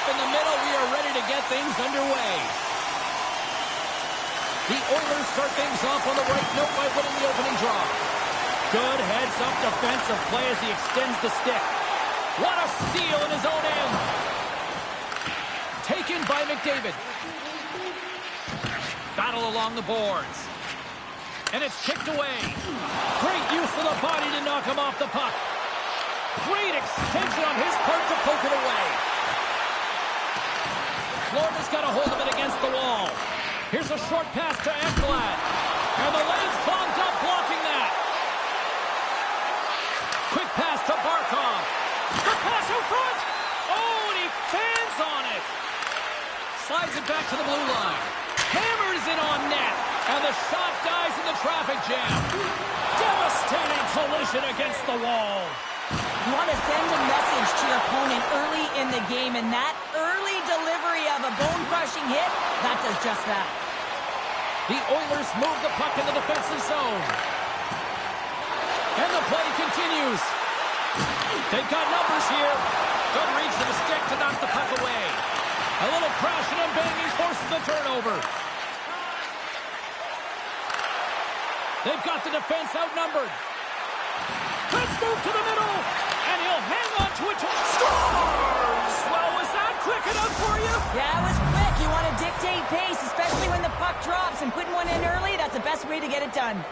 in the middle. We are ready to get things underway. The Oilers start things off on the right note by winning the opening draw. Good heads-up defensive play as he extends the stick. What a steal in his own end. Taken by McDavid. Battle along the boards. And it's kicked away. Great use of the body to knock him off the puck. Great extension on his part to poke it away. Florida's got a hold of it against the wall. Here's a short pass to Ekblad. And the lane's clogged up blocking that. Quick pass to Barkov. The pass out front. Oh, and he fans on it. Slides it back to the blue line. Hammers it on net. And the shot dies in the traffic jam. Devastating collision against the wall. You want to send a message to your opponent early in the game, and that early delivery of a bone-crushing hit, that does just that. The Oilers move the puck in the defensive zone. And the play continues. They've got numbers here. Good reach to the stick to knock the puck away. A little crashing and banging forces the turnover. They've got the defense outnumbered. Let's move to the middle. And he'll hang on to it. Scores! Well, was that quick enough for you? Yeah, it was quick. You want to dictate pace, especially when the puck drops, and putting one in early, that's the best way to get it done.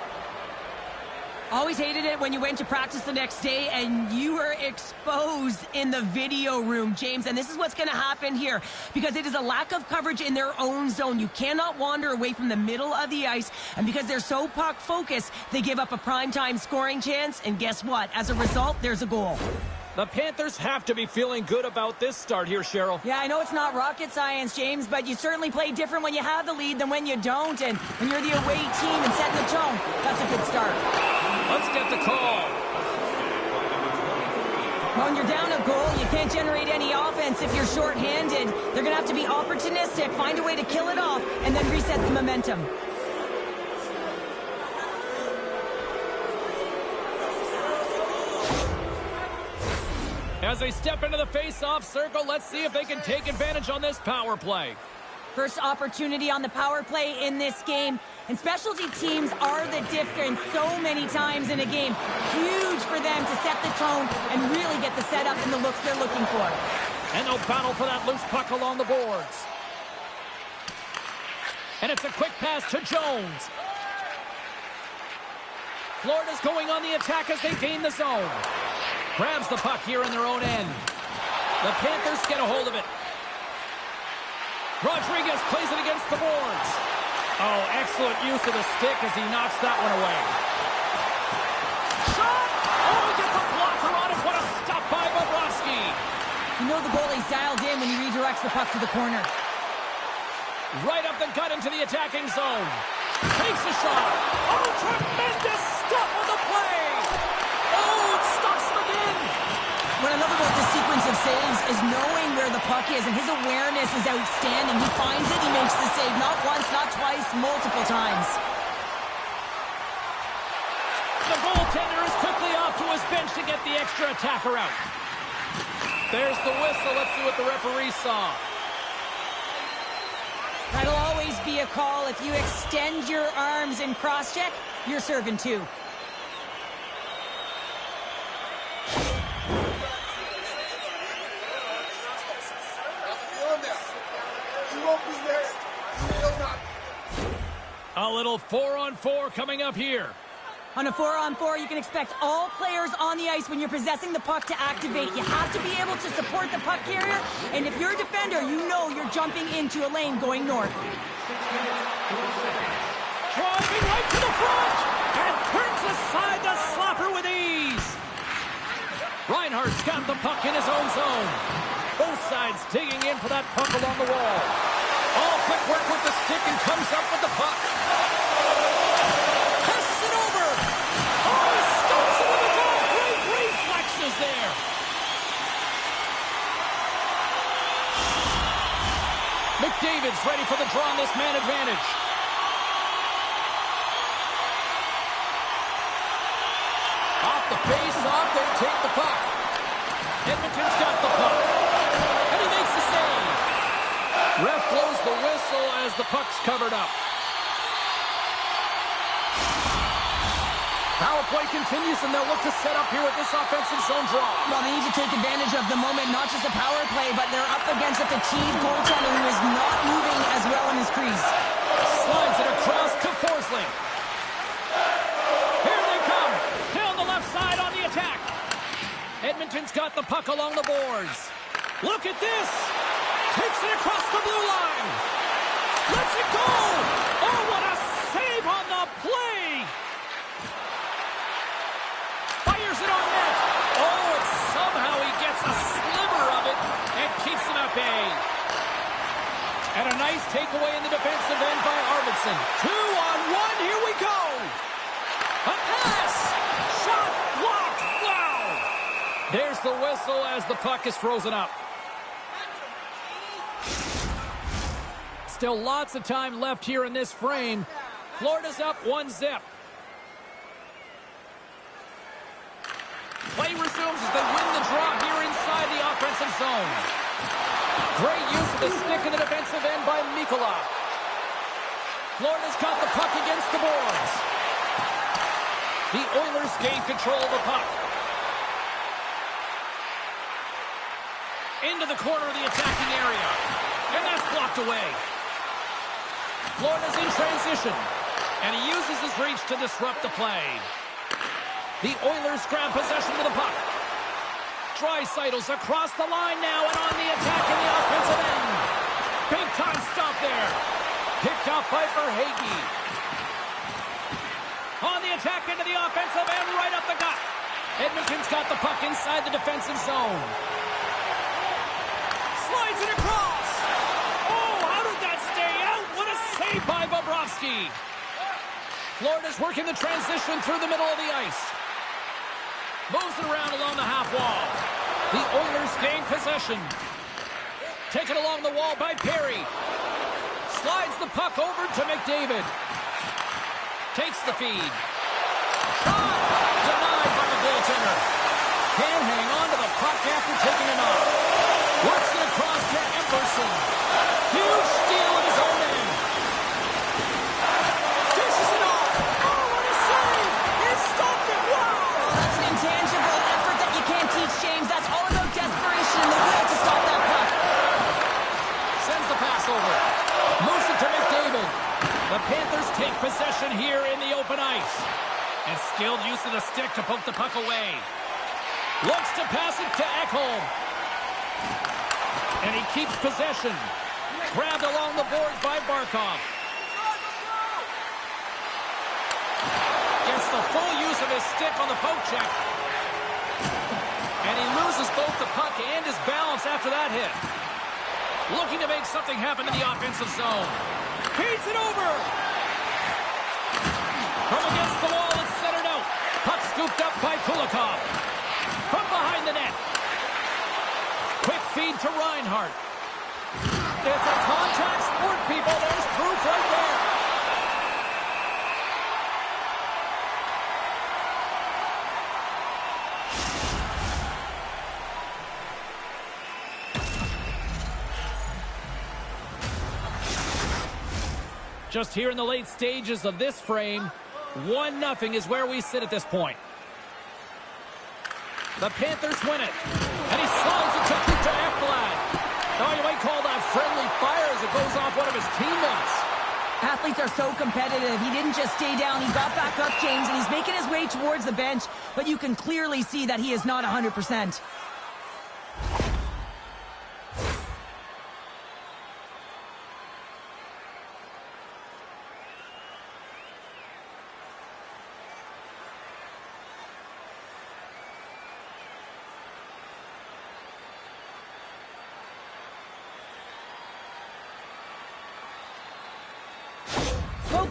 Always hated it when you went to practice the next day and you were exposed in the video room, James. And this is what's going to happen here because it is a lack of coverage in their own zone. You cannot wander away from the middle of the ice. And because they're so puck focused, they give up a primetime scoring chance. And guess what? As a result, there's a goal. The Panthers have to be feeling good about this start here, Cheryl. Yeah, I know it's not rocket science, James, but you certainly play different when you have the lead than when you don't. And when you're the away team and setting the tone, that's a good start. Let's get the call. When you're down a goal, you can't generate any offense if you're shorthanded. They're going to have to be opportunistic, find a way to kill it off, and then reset the momentum. As they step into the face-off circle, let's see if they can take advantage on this power play. First opportunity on the power play in this game. And specialty teams are the difference so many times in a game. Huge for them to set the tone and really get the setup and the looks they're looking for. And they'll battle for that loose puck along the boards. And it's a quick pass to Jones. Florida's going on the attack as they gain the zone. Grabs the puck here in their own end. The Panthers get a hold of it. Rodriguez plays it against the boards. Oh, excellent use of the stick as he knocks that one away. Shot! Oh, he gets a blocker on it. What a stop by Bobrovsky. You know the goalie's dialed in when he redirects the puck to the corner. Right up the gut into the attacking zone. Takes a shot. Oh, tremendous stop on the play. Oh, it stops him again. What I love about this sequence of saves is knowing where the puck is, and his awareness is outstanding. He finds it, he makes the save not once, not twice, multiple times. The goaltender is quickly off to his bench to get the extra attacker out. There's the whistle. Let's see what the referee saw. That'll always be a call. If you extend your arms and cross-check, you're serving two. A little 4-on-4 coming up here. On a 4-on-4, you can expect all players on the ice when you're possessing the puck to activate. You have to be able to support the puck carrier, and if you're a defender, you know you're jumping into a lane going north. Driving right to the front, and turns aside the slapper with ease. Reinhardt's got the puck in his own zone. Both sides digging in for that puck along the wall. All quick work with the stick and comes up with the puck. Passes it over. Oh, he stumps it in the goal. Great reflexes there. McDavid's ready for the draw on this man advantage. Off the face-off, they take the puck. Edmonton's got the puck. And he makes the save. as the puck's covered up. Power play continues, and they'll look to set up here with this offensive zone draw. Well, they need to take advantage of the moment, not just a power play, but they're up against a fatigued goaltender who is not moving as well in his crease. Slides it across to Forsling. Here they come. Down the left side on the attack. Edmonton's got the puck along the boards. Look at this. Takes it across the blue line. Lets it go. Oh, what a save on the play. Fires it on net. Oh, and somehow he gets a sliver of it and keeps them at bay. And a nice takeaway in the defensive end by Arvidsson. 2-on-1, here we go. A pass. Shot blocked. Wow. There's the whistle as the puck is frozen up. Still lots of time left here in this frame. Florida's up 1-0. Play resumes as they win the draw here inside the offensive zone. Great use of the stick in the defensive end by Mikula. Florida's got the puck against the boards. The Oilers gain control of the puck. Into the corner of the attacking area. And that's blocked away. Florida's in transition. And he uses his reach to disrupt the play. The Oilers grab possession of the puck. Draisaitl's across the line now and on the attack in the offensive end. Big time stop there. Picked up by Verhaeghe. On the attack into the offensive end, right up the gut. Edmonton's got the puck inside the defensive zone. Slides it across. Oh, how did that stay out? What a save by Bobrovsky. Florida's working the transition through the middle of the ice. Moves it around along the half wall. The Oilers gain possession. Taken along the wall by Perry. Slides the puck over to McDavid. Takes the feed. Shot! Denied by the goaltender. Can't hang on to the puck after taking it off. Works it across to Emerson. Huge steal of his own end. Dishes it off. Oh, what a save! He stopped it. Wow! That's an intangible effort that you can't teach, James. That's all about desperation and the will to stop that puck. Sends the pass over. Moves it to McDavid. The Panthers take possession here in the open ice. And skilled use of the stick to poke the puck away. Looks to pass it to Ekholm. And he keeps possession. Grabbed along the boards by Barkov. Gets the full use of his stick on the poke check. And he loses both the puck and his balance after that hit. Looking to make something happen in the offensive zone. Feeds it over. From against the wall, it's centered out. Puck scooped up by Kulikov. From behind the net. Quick feed to Reinhart. It's a contact sport, people. There's proof right there. Just here in the late stages of this frame, 1-0 is where we sit at this point. The Panthers win it. And he slides it to Peter Ekblad. Now you might call that friendly fire as it goes off one of his teammates. Athletes are so competitive. He didn't just stay down. He got back up, James, and he's making his way towards the bench. But you can clearly see that he is not 100%.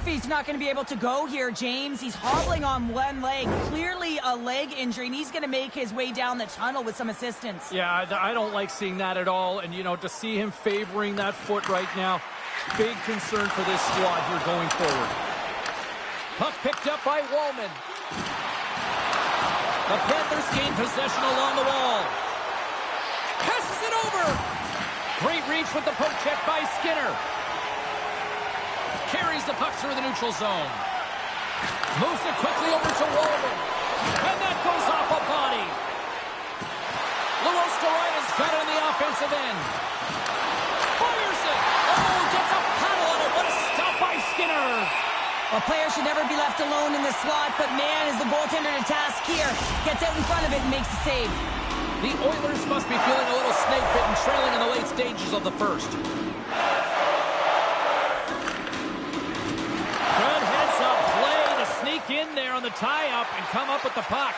He's not going to be able to go here, James. He's hobbling on one leg. Clearly a leg injury, and he's going to make his way down the tunnel with some assistance. Yeah, I don't like seeing that at all. And, you know, to see him favoring that foot right now, big concern for this squad here going forward. Puck picked up by Wallman. The Panthers gain possession along the wall. Passes it over. Great reach with the poke check by Skinner. carries the puck through the neutral zone. Moves it quickly over to Walden. And that goes off a body. Luostarina's got it in the offensive end. Fires it. Oh, gets a paddle on it. What a stop by Skinner. A player should never be left alone in the slot, but man, is the goaltender to task here. Gets out in front of it and makes the save. The Oilers must be feeling a little snake-bitten, trailing in the late stages of the first. Good heads-up play to sneak in there on the tie-up and come up with the puck.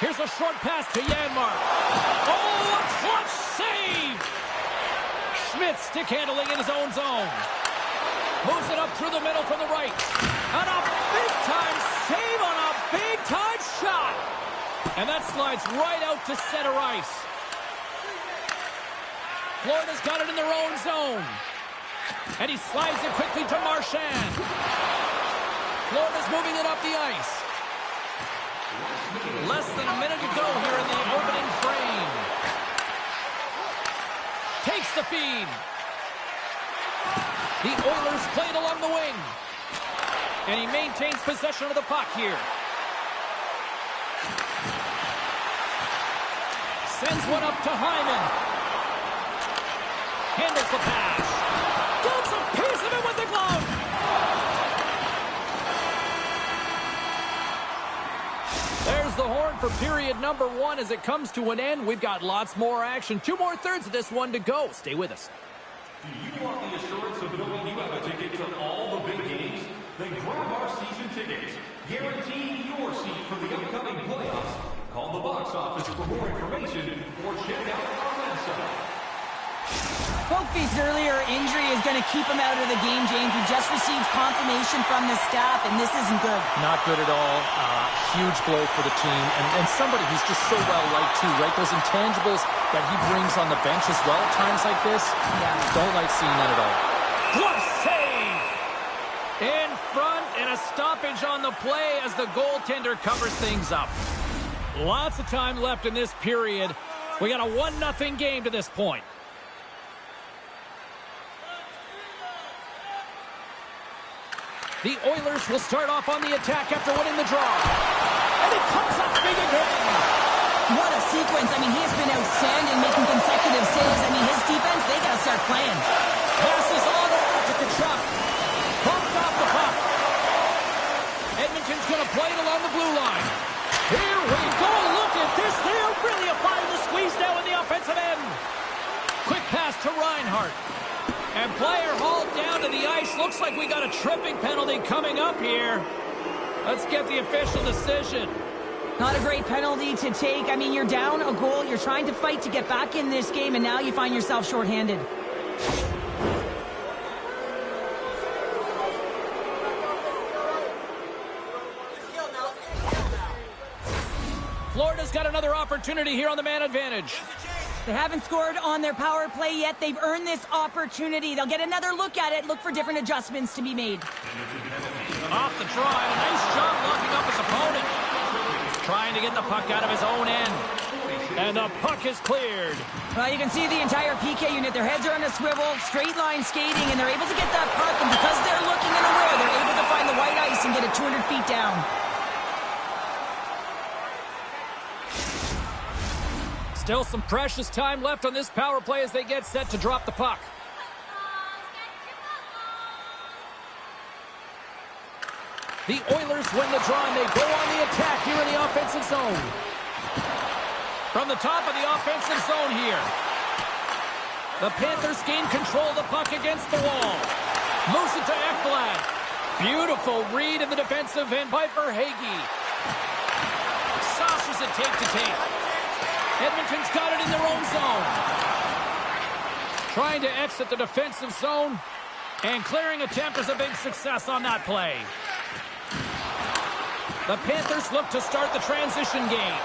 Here's a short pass to Janmark. Oh, a clutch save! Schmidt stick handling in his own zone. Moves it up through the middle from the right. And a big-time save on a big-time shot. And that slides right out to center ice. Florida's got it in their own zone. And he slides it quickly to Marchand. Florida's moving it up the ice. Less than a minute to go here in the opening frame. Takes the feed. The Oilers played along the wing. And he maintains possession of the puck here. Sends one up to Hyman. Handles the pass. Gets a piece of it with the glove. There's the horn for period number 1 as it comes to an end. We've got lots more action. 2 more thirds of this one to go. Stay with us. Do you want the assurance of knowing you have a ticket to all the big games? Then grab our season tickets. Guarantee your seat for the upcoming playoffs. Call the box office for more information or check out our website. Folkby's earlier injury is going to keep him out of the game, James. We just received confirmation from the staff, and this isn't good. Not good at all. Huge blow for the team. And somebody who's just so well-liked, too, right? Those intangibles that he brings on the bench as well at times like this. Yeah. Don't like seeing that at all. What a save! In front, and a stoppage on the play as the goaltender covers things up. Lots of time left in this period. We got a 1-0 game to this point. The Oilers will start off on the attack after winning the draw. And it comes up big again. What a sequence. I mean, he has been outstanding making consecutive saves. I mean, his defense, they got to start playing. Passes on over to Kachuk. Pumped off the puck. Edmonton's going to play it along the blue line. Here we go. Look at this. They're really applying the squeeze now in the offensive end. Quick pass to Reinhart. And player hauled down to the ice. Looks like we got a tripping penalty coming up here. Let's get the official decision. Not a great penalty to take. I mean, you're down a goal. You're trying to fight to get back in this game, and now you find yourself shorthanded. Florida's got another opportunity here on the man advantage. They haven't scored on their power play yet. They've earned this opportunity. They'll get another look at it, look for different adjustments to be made. Off the draw, and a nice job locking up his opponent. Trying to get the puck out of his own end. And the puck is cleared. Well, you can see the entire PK unit. Their heads are on a swivel, straight line skating, and they're able to get that puck. And because they're looking and aware, they're able to find the white ice and get it 200 feet down. Still some precious time left on this power play as they get set to drop the puck. The Oilers win the draw and they go on the attack here in the offensive zone. From the top of the offensive zone here. The Panthers gain control of the puck against the wall. Moves it to Ekblad. Beautiful read in the defensive end by Verhaeghe. Saucers it tape to tape. Edmonton's got it in their own zone. Trying to exit the defensive zone. And clearing attempt is a big success on that play. The Panthers look to start the transition game.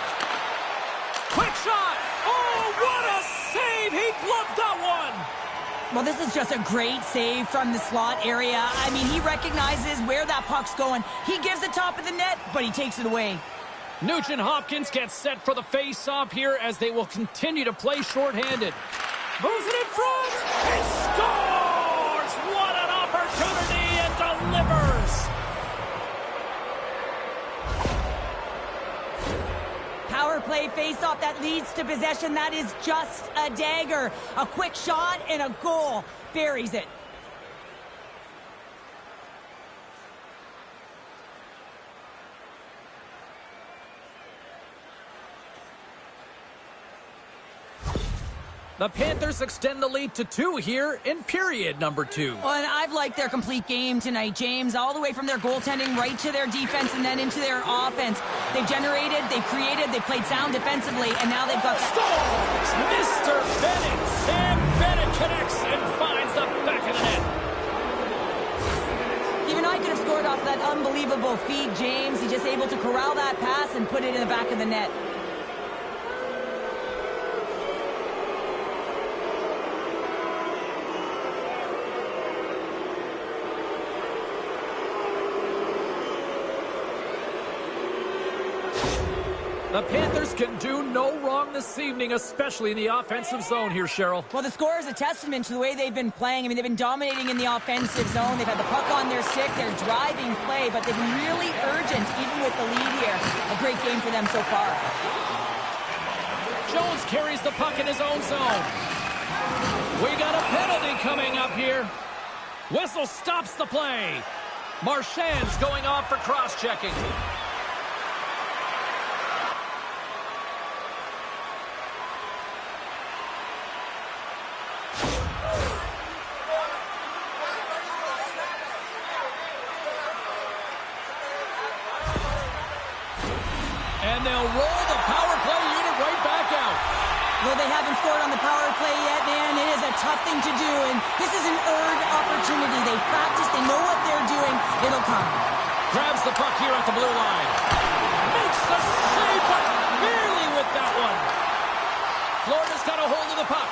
Quick shot! Oh, what a save! He gloved that one! Well, this is just a great save from the slot area. I mean, he recognizes where that puck's going. He gives the top of the net, but he takes it away. Nugent Hopkins gets set for the face-off here as they will continue to play shorthanded. Moves it in front! He scores! What an opportunity! And faceoff that leads to possession. That is just a dagger. A quick shot and a goal. Buries it. The Panthers extend the lead to 2 here in period number 2. Well, and I've liked their complete game tonight, James, all the way from their goaltending right to their defense and then into their offense. They've generated, they've created, they've played sound defensively, and now they've got that. Scores! Mr. Bennett! Sam Bennett connects and finds the back of the net. Even I could have scored off that unbelievable feed, James. He's just able to corral that pass and put it in the back of the net. The Panthers can do no wrong this evening, especially in the offensive zone here, Cheryl. Well, the score is a testament to the way they've been playing. I mean, they've been dominating in the offensive zone. They've had the puck on their stick. They're driving play, but they've been really urgent, even with the lead here. A great game for them so far. Jones carries the puck in his own zone. We got a penalty coming up here. Whistle stops the play. Marchand's going off for cross-checking. And they'll roll the power play unit right back out. Though they haven't scored on the power play yet, man, it is a tough thing to do. And this is an earned opportunity. They practice. They know what they're doing. It'll come. Grabs the puck here at the blue line. Makes the save, but barely with that one. Florida's got a hold of the puck.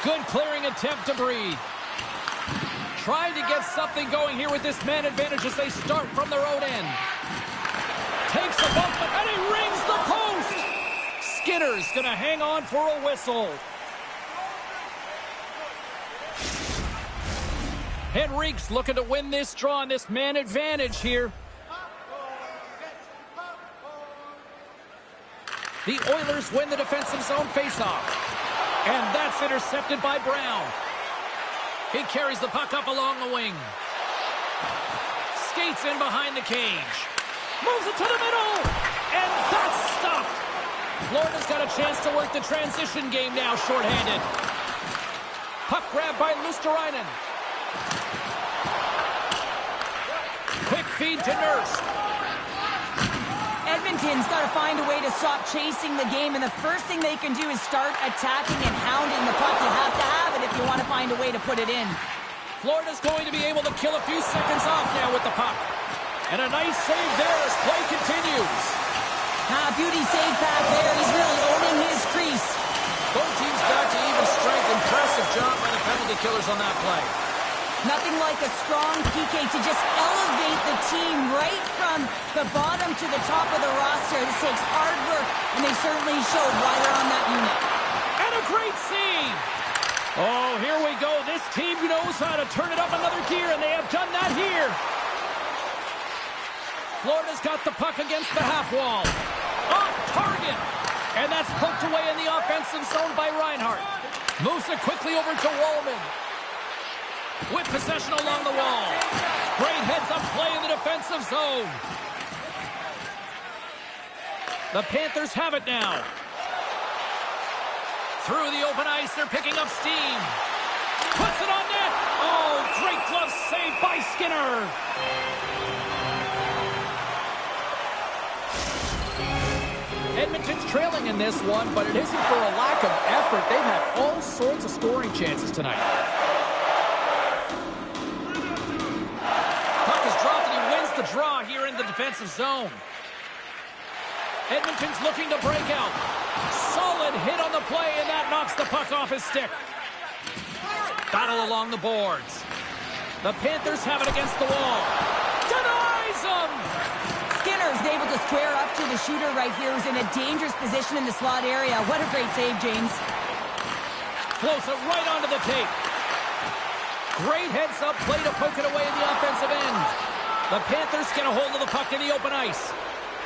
Good clearing attempt to breathe. Trying to get something going here with this man advantage as they start from their own end. Takes the bump, and he rings the post. Skinner's going to hang on for a whistle. Henrique's looking to win this draw on this man advantage here. The Oilers win the defensive zone faceoff. And that's intercepted by Brown. He carries the puck up along the wing. Skates in behind the cage. Moves it to the middle. And that's stopped. Florida's got a chance to work the transition game now, shorthanded. Puck grab by Luosterainen. Quick feed to Nurse. Edmonton's got to find a way to stop chasing the game, and the first thing they can do is start attacking and hounding the puck. You have to have it if you want to find a way to put it in. Florida's going to be able to kill a few seconds off now with the puck. And a nice save there as play continues. Beauty save back there. He's really owning his crease. Both teams back to even strength. Impressive job by the penalty killers on that play. Nothing like a strong PK to just elevate the team right from the bottom to the top of the roster. This takes hard work, and they certainly showed why they're on that unit. And a great save. Oh, here we go. This team knows how to turn it up another gear, and they have done that here. Florida's got the puck against the half wall. Off target. And that's poked away in the offensive zone by Reinhart. Moves it quickly over to Wallman. With possession along the wall. Great heads-up play in the defensive zone. The Panthers have it now. Through the open ice, they're picking up steam. Puts it on net. Oh, great glove save by Skinner. Edmonton's trailing in this one, but it isn't for a lack of effort. They've had all sorts of scoring chances tonight. Puck is dropped and he wins the draw here in the defensive zone. Edmonton's looking to break out. Solid hit on the play, and that knocks the puck off his stick. Battle along the boards. The Panthers have it against the wall. Denies him! Skinner's able to square up to the shooter right here, who's in a dangerous position in the slot area. What a great save, James. Floats it right onto the tape. Great heads-up play to poke it away in the offensive end. The Panthers get a hold of the puck in the open ice.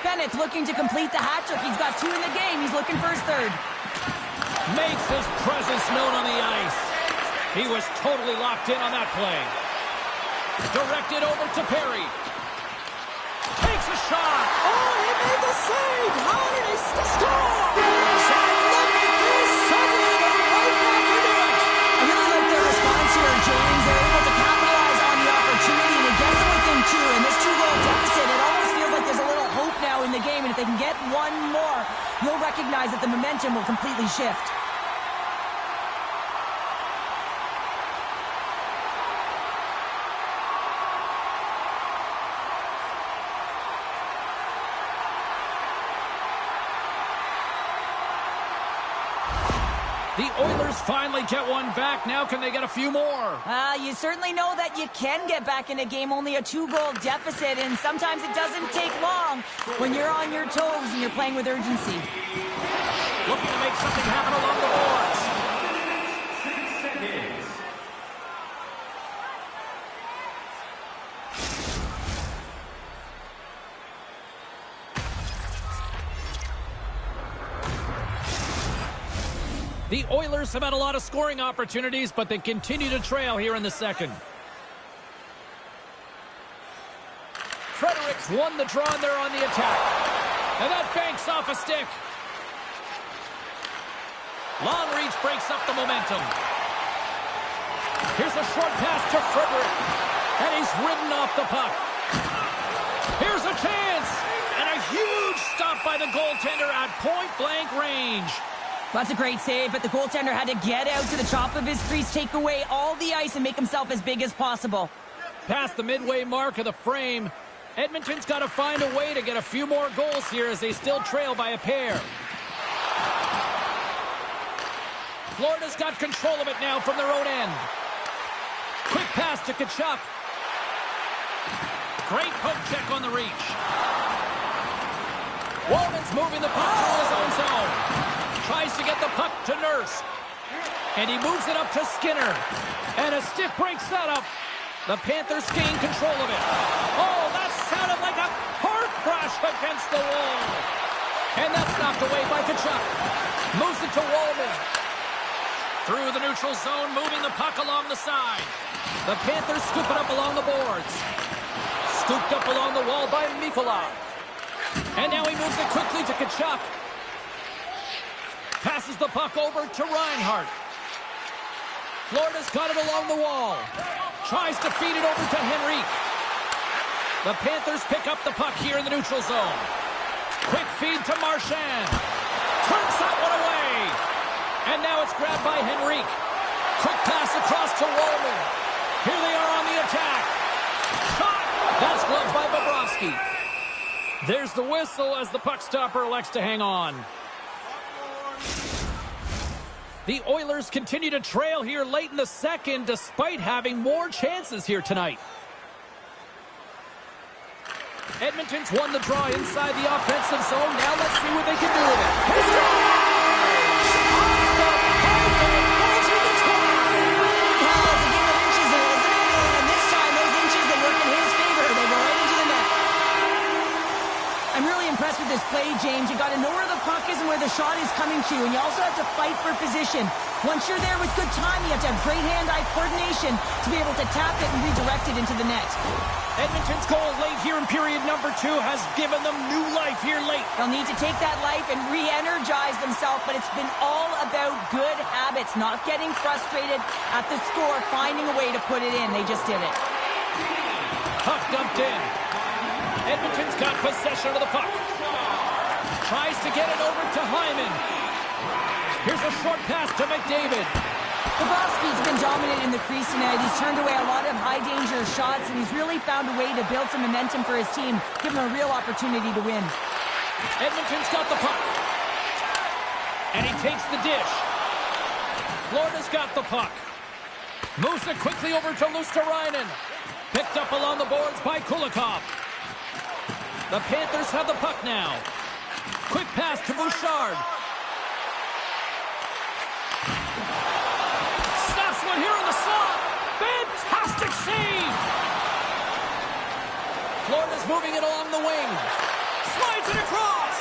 Bennett's looking to complete the hat trick. He's got 2 in the game. He's looking for his 3rd. Makes his presence known on the ice. He was totally locked in on that play. Directed over to Perry. Takes a shot. Oh, he made the save. How did he score? And look at this. Suddenly they're right back into it. I really like their response here, James. They're able to capitalize on the opportunity, and it gets them within 2. And this 2-goal deficit, it almost feels like there's a little hope now in the game. And if they can get one more, you'll recognize that the momentum will completely shift. The Oilers finally get one back. Now can they get a few more? You certainly know that you can get back in a game, only a 2-goal deficit, and sometimes it doesn't take long when you're on your toes and you're playing with urgency. Looking to make something happen along the boards. 6 seconds. The Oilers have had a lot of scoring opportunities, but they continue to trail here in the second. Fredericks won the draw, and they're on the attack. And that banks off a stick. Long reach breaks up the momentum. Here's a short pass to Frederick. And he's ridden off the puck. Here's a chance. And a huge stop by the goaltender at point-blank range. That's a great save, but the goaltender had to get out to the top of his crease, take away all the ice, and make himself as big as possible. Past the midway mark of the frame, Edmonton's got to find a way to get a few more goals here as they still trail by a pair. Florida's got control of it now from their own end. Quick pass to Tkachuk. Great poke check on the reach. Walman's moving the puck through his own zone. Tries to get the puck to Nurse. And he moves it up to Skinner. And a stick breaks that up. The Panthers gain control of it. Oh, that sounded like a car crash against the wall. And that's knocked away by Tkachuk. Moves it to Walman. Through the neutral zone, moving the puck along the side. The Panthers scoop it up along the boards. Scooped up along the wall by Mikula. And now he moves it quickly to Tkachuk. Passes the puck over to Reinhart. Florida's got it along the wall. Tries to feed it over to Henrique. The Panthers pick up the puck here in the neutral zone. Quick feed to Marchand. Turns that one away. And now it's grabbed by Henrique. Quick pass across to Walman. Here they are on the attack. Shot! That's gloved by Bobrovsky. There's the whistle as the puck stopper elects to hang on. The Oilers continue to trail here late in the second despite having more chances here tonight. Edmonton's won the draw inside the offensive zone. Now let's see what they can do with it. He scores! Off the pipe and it falls in the corner. Well, it's a game of inches there, isn't it? And this time, those inches, they work in his favor. They go right into the net. I'm really impressed with this play, James. You got to know where the puck is and where the shot is coming to, and you also have to fight for position. Once you're there with good time, you have to have great hand-eye coordination to be able to tap it and redirect it into the net. Edmonton's goal late here in period number 2 has given them new life here late. They'll need to take that life and re-energize themselves, but it's been all about good habits, not getting frustrated at the score, finding a way to put it in. They just did it. Puck dumped in. Edmonton's got possession of the puck. Tries to get it over to Hyman. Here's a short pass to McDavid. Bobrovsky's been dominant in the crease tonight. He's turned away a lot of high-danger shots, and he's really found a way to build some momentum for his team, give him a real opportunity to win. Edmonton's got the puck. And he takes the dish. Florida's got the puck. Moves it quickly over to Luosterainen. Picked up along the boards by Kulikov. The Panthers have the puck now. Quick pass to Bouchard. Snaps one here in the slot. Fantastic save. Florida's moving it along the wing. Slides it across.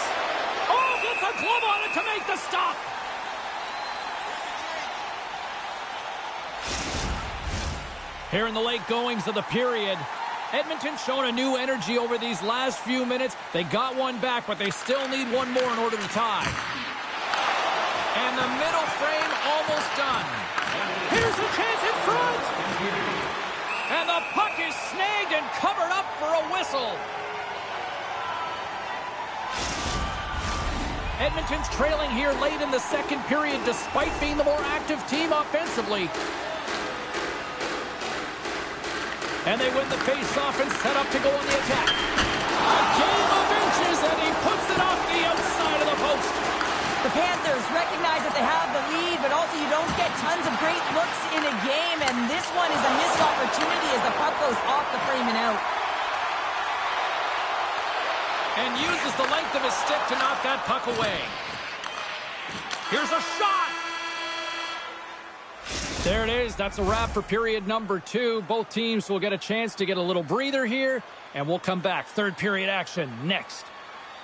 Oh, gets a glove on it to make the stop. Here in the late goings of the period, Edmonton's shown a new energy over these last few minutes. They got one back, but they still need one more in order to tie. And the middle frame almost done. Here's a chance in front. And the puck is snagged and covered up for a whistle. Edmonton's trailing here late in the second period despite being the more active team offensively. And they win the face-off and set up to go on the attack. A game of inches, and he puts it off the outside of the post. The Panthers recognize that they have the lead, but also you don't get tons of great looks in a game, and this one is a missed opportunity as the puck goes off the frame and out. And uses the length of his stick to knock that puck away. Here's a shot. There it is. That's a wrap for period number 2. Both teams will get a chance to get a little breather here, and we'll come back. Third period action next.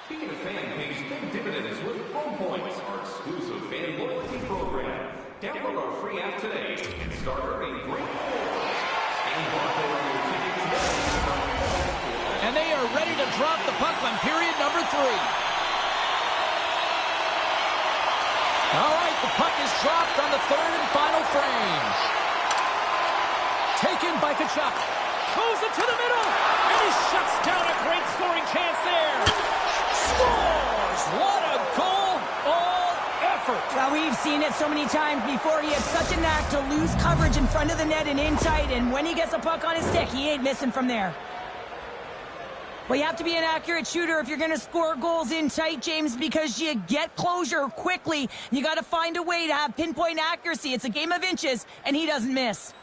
Speaking of fan pays big dividends with Home Points, our exclusive fan loyalty program. Download our free app today and start earning great rewards. And they are ready to drop the puck on period number 3. All right, the puck is dropped on the third and final frame. Taken by Tkachuk. Moves it to the middle. And he shuts down a great scoring chance there. Scores! What a goal! All effort. Well, we've seen it so many times before. He has such a knack to lose coverage in front of the net and in tight. And when he gets a puck on his stick, he ain't missing from there. Well, you have to be an accurate shooter if you're going to score goals in tight, James, because you get closure quickly. You got to find a way to have pinpoint accuracy. It's a game of inches, and he doesn't miss.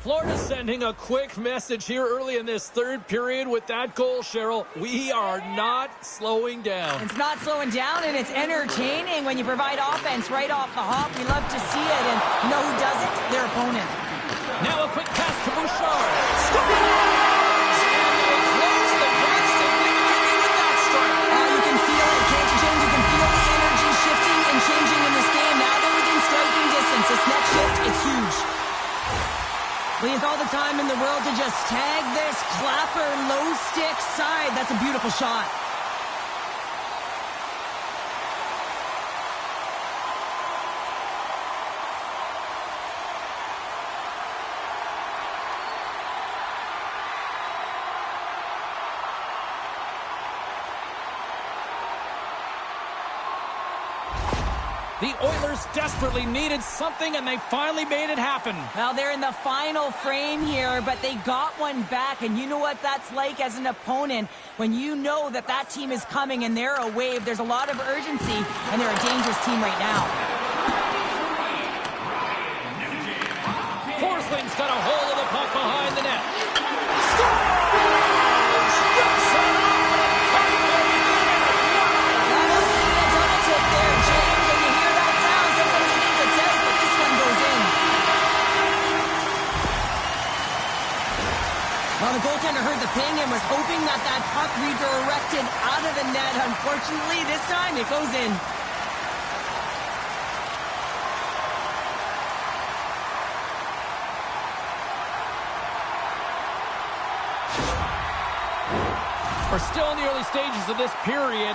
Florida sending a quick message here early in this third period with that goal, Cheryl. We are not slowing down. It's not slowing down, and it's entertaining when you provide offense right off the hop. We love to see it, and you know who does it? Their opponent. Now a quick pass to Bouchard. Scores! And they close the gap significantly with that strike. You can feel it, can't you, James? You can feel the energy shifting and changing in this game. Now they're within striking distance. This next shift, it's huge. We have all the time in the world to just tag this clapper low stick side. That's a beautiful shot. The Oilers desperately needed something, and they finally made it happen. Well, they're in the final frame here, but they got one back, and you know what that's like as an opponent. When you know that that team is coming and they're a wave, there's a lot of urgency, and they're a dangerous team right now. Forsling's got a hold of the puck behind the net. Well, the goaltender heard the ping and was hoping that that puck redirected out of the net. Unfortunately, this time it goes in. We're still in the early stages of this period.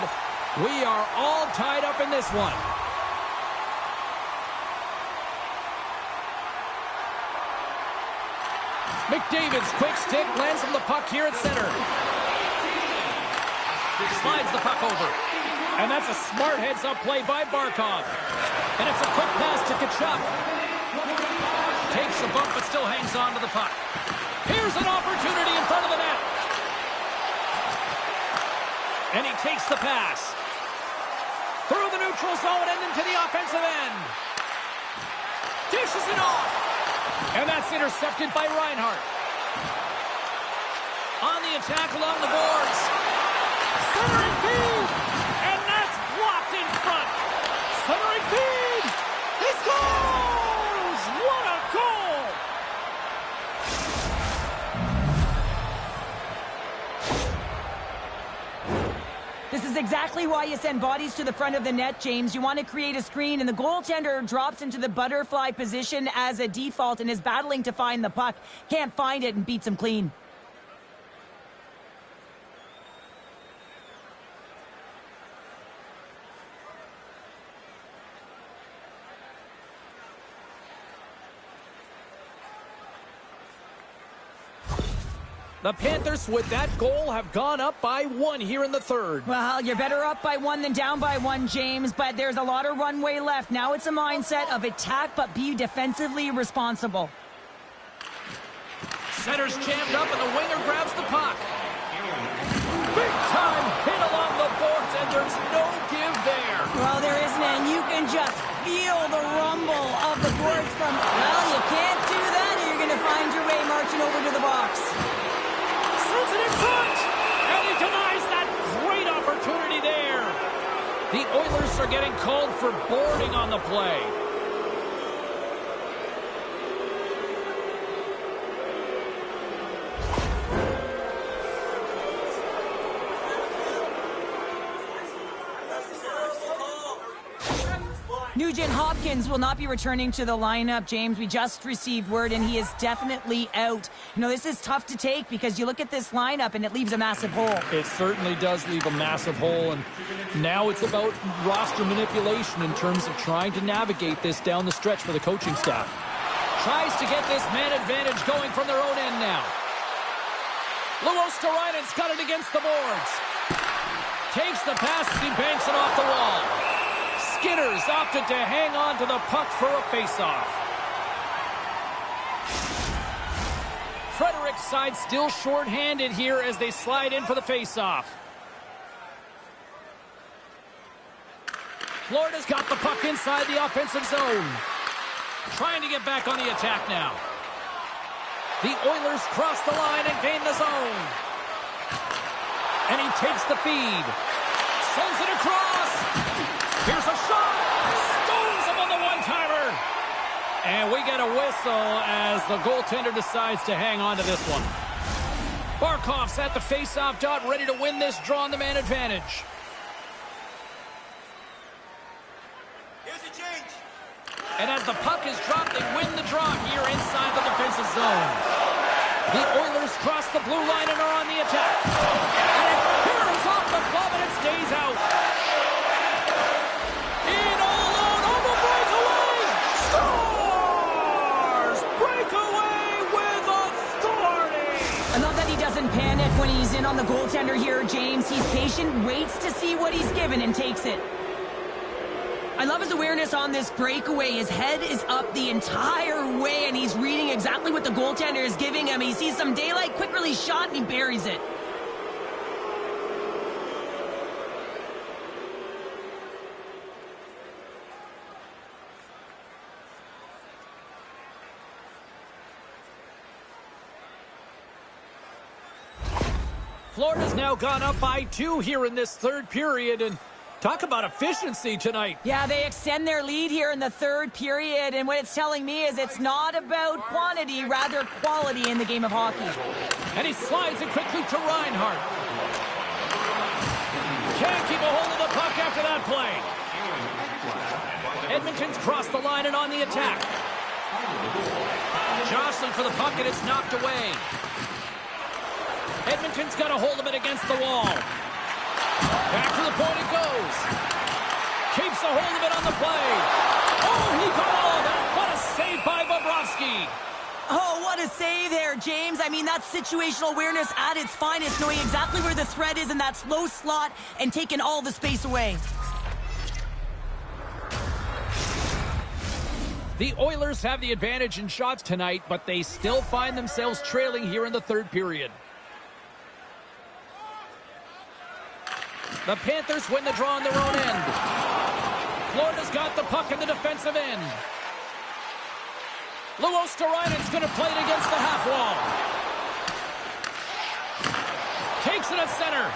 We are all tied up in this one. McDavid's quick stick lands from the puck here at center. Slides the puck over. And that's a smart heads-up play by Barkov. And it's a quick pass to Tkachuk. Takes a bump but still hangs on to the puck. Here's an opportunity in front of the net. And he takes the pass. Through the neutral zone and into the offensive end. Dishes it off. And that's intercepted by Reinhart. On the attack along the boards. Centering feed. And that's blocked in front. Centering feed. He scores! What a goal! exactly why you send bodies to the front of the net, James. You want to create a screen, and the goaltender drops into the butterfly position as a default and is battling to find the puck. Can't find it and beats him clean. The Panthers, with that goal, have gone up by 1 here in the third. Well, you're better up by 1 than down by 1, James, but there's a lot of runway left. Now it's a mindset of attack, but be defensively responsible. Center's jammed up, and the winger grabs the puck. Big time hit along the boards, and there's no give there. Well, there isn't, and you can just feel the rumble of the boards from, well, you can't do that, or you're going to find your way marching over to the box. Sends it in front, and he denies that great opportunity there. The Oilers are getting called for boarding on the play. Nugent Hopkins will not be returning to the lineup, James. We just received word, and he is definitely out. You know, this is tough to take because you look at this lineup, and it leaves a massive hole. It certainly does leave a massive hole, and now it's about roster manipulation in terms of trying to navigate this down the stretch for the coaching staff. Tries to get this man advantage going from their own end now. Luosterainen's got it against the boards. Takes the pass as he banks it off the wall. Skinner's opted to hang on to the puck for a faceoff. Frederick's side still short-handed here as they slide in for the faceoff. Florida's got the puck inside the offensive zone. Trying to get back on the attack now. The Oilers cross the line and gain the zone. And he takes the feed. Sends it across. Here's a shot. Stones him on the one-timer. And we get a whistle as the goaltender decides to hang on to this one. Barkov's at the face-off dot, ready to win this draw on the man advantage. Here's a change. And as the puck is dropped, they win the draw here inside the defensive zone. The Oilers cross the blue line and are on the attack. And it clears off the glove and it stays out. In all alone on the breakaway. Stars! Breakaway with authority. I love that he doesn't panic when he's in on the goaltender here, James. He's patient, waits to see what he's given, and takes it. I love his awareness on this breakaway. His head is up the entire way, and he's reading exactly what the goaltender is giving him. He sees some daylight, quick release shot, and he buries it. Florida's now gone up by 2 here in this third period, and talk about efficiency tonight. Yeah, they extend their lead here in the third period, and what it's telling me is it's not about quantity, rather quality in the game of hockey. And he slides it quickly to Reinhart. Can't keep a hold of the puck after that play. Edmonton's crossed the line and on the attack. Jostling for the puck, and it's knocked away. Edmonton's got a hold of it against the wall. Back to the point it goes. Keeps a hold of it on the play. Oh, he got all of it. What a save by Bobrovsky. Oh, what a save there, James. I mean, that's situational awareness at its finest, knowing exactly where the threat is in that slow slot and taking all the space away. The Oilers have the advantage in shots tonight, but they still find themselves trailing here in the third period. The Panthers win the draw on their own end. Florida's got the puck in the defensive end. Luosterainen's going to play it against the half wall. Takes it at center.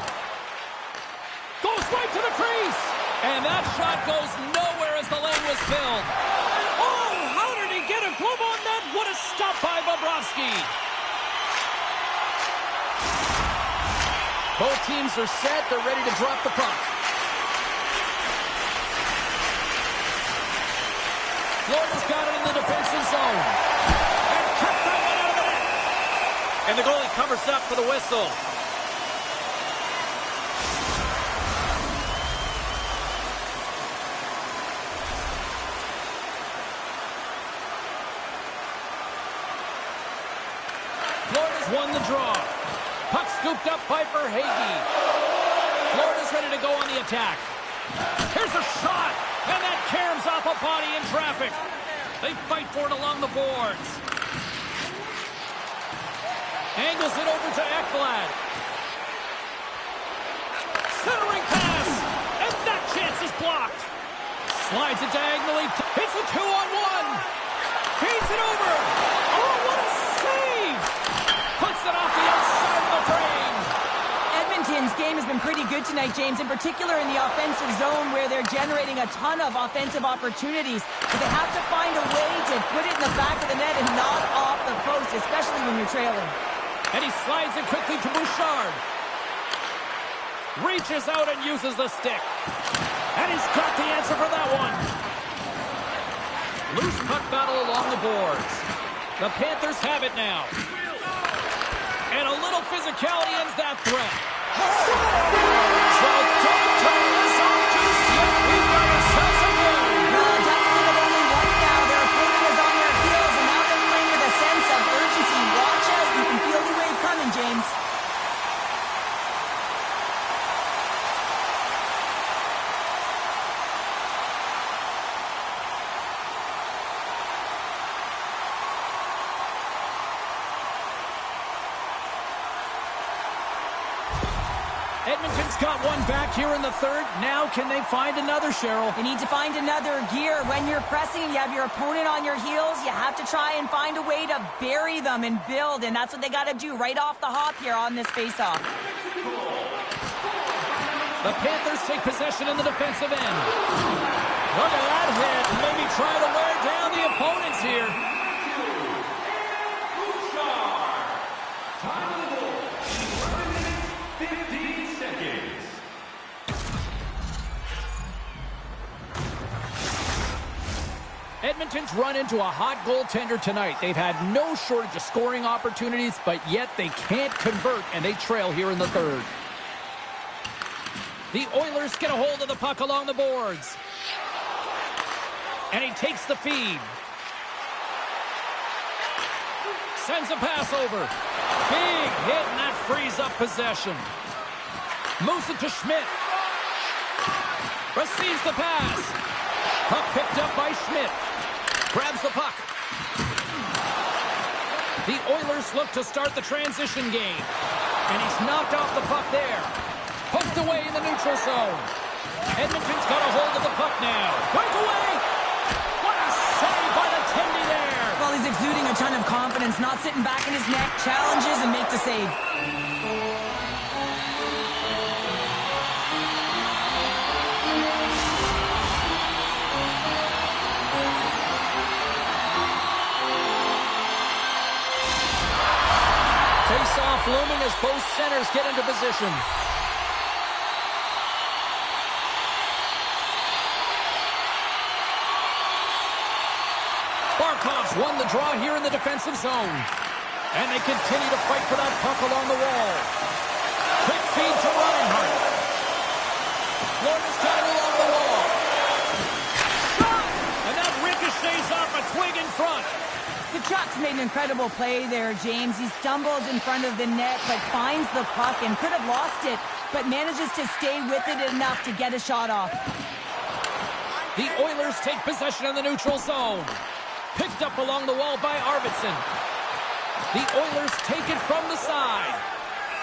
Goes right to the crease. And that shot goes nowhere as the lane was filled. Oh, how did he get a glove on that? What a stop by Bobrovsky. Both teams are set. They're ready to drop the puck. Florida's got it in the defensive zone. And kept that one out of the net. And the goalie covers up for the whistle. Florida's won the draw. Puck scooped up by Verhaeghe. Florida's ready to go on the attack. Here's a shot, and that caroms off a body in traffic. They fight for it along the boards. Angles it over to Ekblad. Centering pass, and that chance is blocked. Slides it diagonally. It's a 2-on-1. Feeds it over. Oh, what a save! Puts it off the outside of the frame. Edmonton's game has been pretty good tonight, James, in particular in the offensive zone where they're generating a ton of offensive opportunities. But they have to find a way to put it in the back of the net and knock off the post, especially when you're trailing. And he slides it quickly to Bouchard. Reaches out and uses the stick. And he's got the answer for that one. Loose puck battle along the boards. The Panthers have it now. And a little physicality ends that threat. So don't turn this off just yet. We've got ourselves a goal. Well, definitely with only one now. Their opponent is on their heels, and now they're playing with a sense of urgency. Watch out. You can feel the wave coming, James. Edmonton's got one back here in the third. Now can they find another, Cheryl? You need to find another gear. When you're pressing and you have your opponent on your heels, you have to try and find a way to bury them and build, and that's what they got to do right off the hop here on this faceoff. The Panthers take possession in the defensive end. Look at that hit. Maybe try to wear down the opponents here. Edmonton's run into a hot goaltender tonight. They've had no shortage of scoring opportunities, but yet they can't convert, and they trail here in the third. The Oilers get a hold of the puck along the boards. And he takes the feed. Sends a pass over. Big hit, and that frees up possession. Moves it to Schmidt. Receives the pass. Puck picked up by Schmidt. Grabs the puck. The Oilers look to start the transition game. And he's knocked off the puck there. Poked away in the neutral zone. Edmonton's got a hold of the puck now. Breakaway! What a save by the Tendy there! Well, he's exuding a ton of confidence, not sitting back in his net, challenges and make the save. Face-off looming as both centers get into position. Barkov's won the draw here in the defensive zone. And they continue to fight for that puck along the wall. Quick feed to Reinhart. Florida's got it along the wall. Shot! And that ricochets off a twig in front. Kachuk's made an incredible play there, James. He stumbles in front of the net, but finds the puck and could have lost it, but manages to stay with it enough to get a shot off. The Oilers take possession in the neutral zone. Picked up along the wall by Arvidsson. The Oilers take it from the side.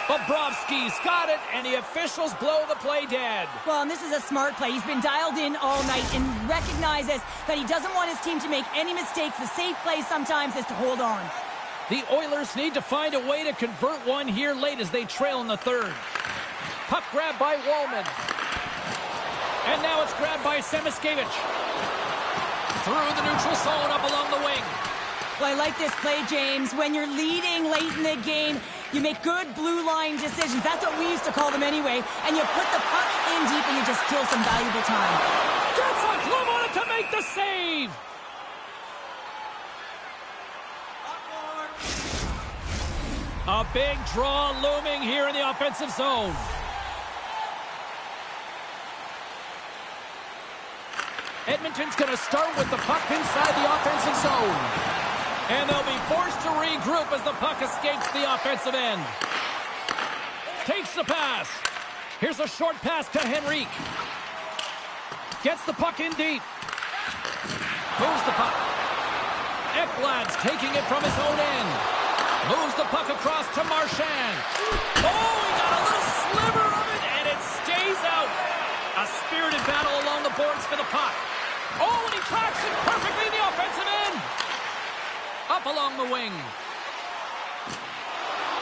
Bobrovsky's got it, and the officials blow the play dead. Well, and this is a smart play. He's been dialed in all night and recognizes that he doesn't want his team to make any mistakes. The safe play sometimes is to hold on. The Oilers need to find a way to convert one here late as they trail in the third. Puck grab by Wallman. And now it's grabbed by Semiskevich. Through the neutral zone, up along the wing. Well, I like this play, James. When you're leading late in the game, you make good blue line decisions. That's what we used to call them anyway. And you put the puck in deep and you just kill some valuable time. Gets a glove on it to make the save. big draw looming here in the offensive zone. Edmonton's going to start with the puck inside the offensive zone. And they'll be forced to regroup as the puck escapes the offensive end. Takes the pass. Here's a short pass to Henrique. Gets the puck in deep. Moves the puck. Ekblad's taking it from his own end. Moves the puck across to Marchand. Oh, he got a little sliver of it, and it stays out. A spirited battle along the boards for the puck. Oh, and he tracks it perfectly in the offensive end. Up along the wing.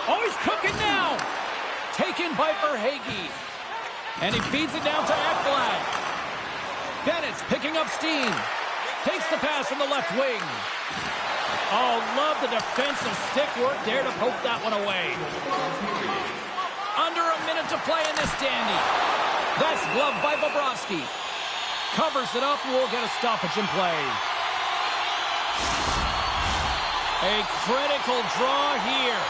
Oh, he's cooking now. Taken by Verhaeghe. And he feeds it down to Ekblad. Bennett's picking up steam. Takes the pass from the left wing. Oh, love the defensive stick work there to poke that one away. Under a minute to play in this dandy. That's gloved by Bobrovsky. Covers it up, and we'll get a stoppage in play. A critical draw here.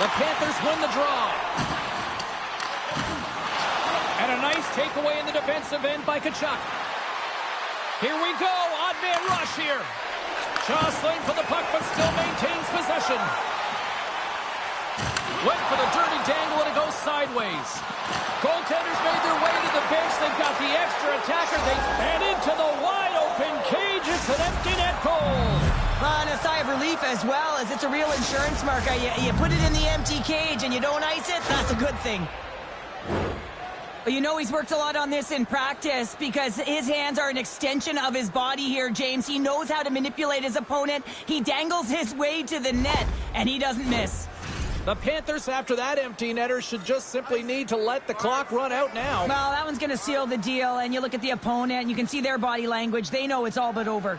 The Panthers win the draw. And a nice takeaway in the defensive end by Tkachuk. Here we go. Odd man rush here. Jostling for the puck, but still maintains possession. Went for the dirty dangle, and it goes sideways. Goaltenders made their way to the bench. They've got the extra attacker. And into the wide-open cage. It's an empty net goal. And a sigh of relief as well, as it's a real insurance marker. You put it in the empty cage and you don't ice it, that's a good thing. But you know he's worked a lot on this in practice because his hands are an extension of his body here, James. He knows how to manipulate his opponent. He dangles his way to the net, and he doesn't miss. The Panthers, after that empty netter, should just simply need to let the clock run out now. Well, that one's going to seal the deal, and you look at the opponent, and you can see their body language. They know it's all but over.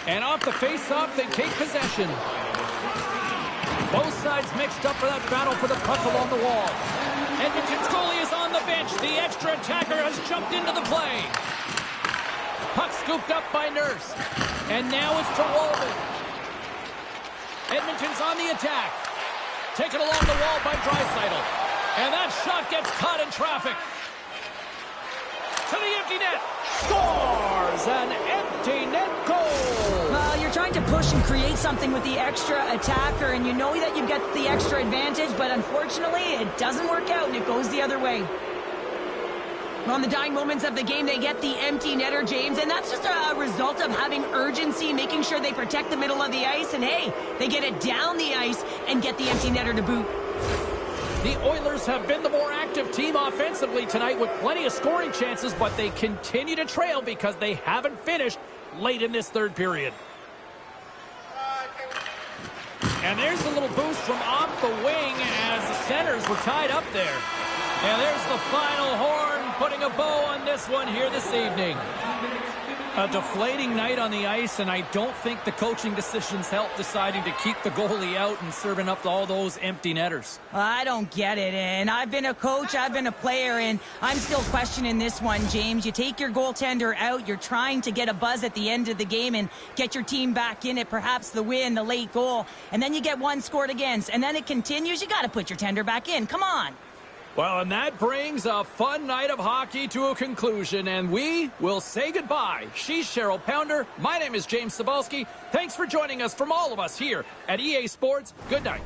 And off the face-off, they take possession. Both sides mixed up for that battle for the puck along the wall. Edmonton's goalie is on the bench. The extra attacker has jumped into the play. Puck scooped up by Nurse. And now it's to Walden. Edmonton's on the attack. Taken along the wall by Draisaitl. And that shot gets caught in traffic. To the empty net. Scores an empty net goal. Well, you're trying to push and create something with the extra attacker, and you know that you get the extra advantage, but unfortunately, it doesn't work out, and it goes the other way. Well, in the dying moments of the game, they get the empty netter, James, and that's just a result of having urgency, making sure they protect the middle of the ice, and hey, they get it down the ice and get the empty netter to boot. The Oilers have been the more active team offensively tonight with plenty of scoring chances, but they continue to trail because they haven't finished late in this third period. And there's a little boost from off the wing as the centers were tied up there. And there's the final horn, putting a bow on this one here this evening. A deflating night on the ice, and I don't think the coaching decisions helped deciding to keep the goalie out and serving up all those empty netters. I don't get it, and I've been a coach, I've been a player, and I'm still questioning this one, James. You take your goaltender out, you're trying to get a buzz at the end of the game and get your team back in it, perhaps the win, the late goal, and then you get one scored against, and then it continues. You got to put your tender back in. Come on. Well, and that brings a fun night of hockey to a conclusion, and we will say goodbye. She's Cheryl Pounder. My name is James Cybulski. Thanks for joining us from all of us here at EA Sports. Good night.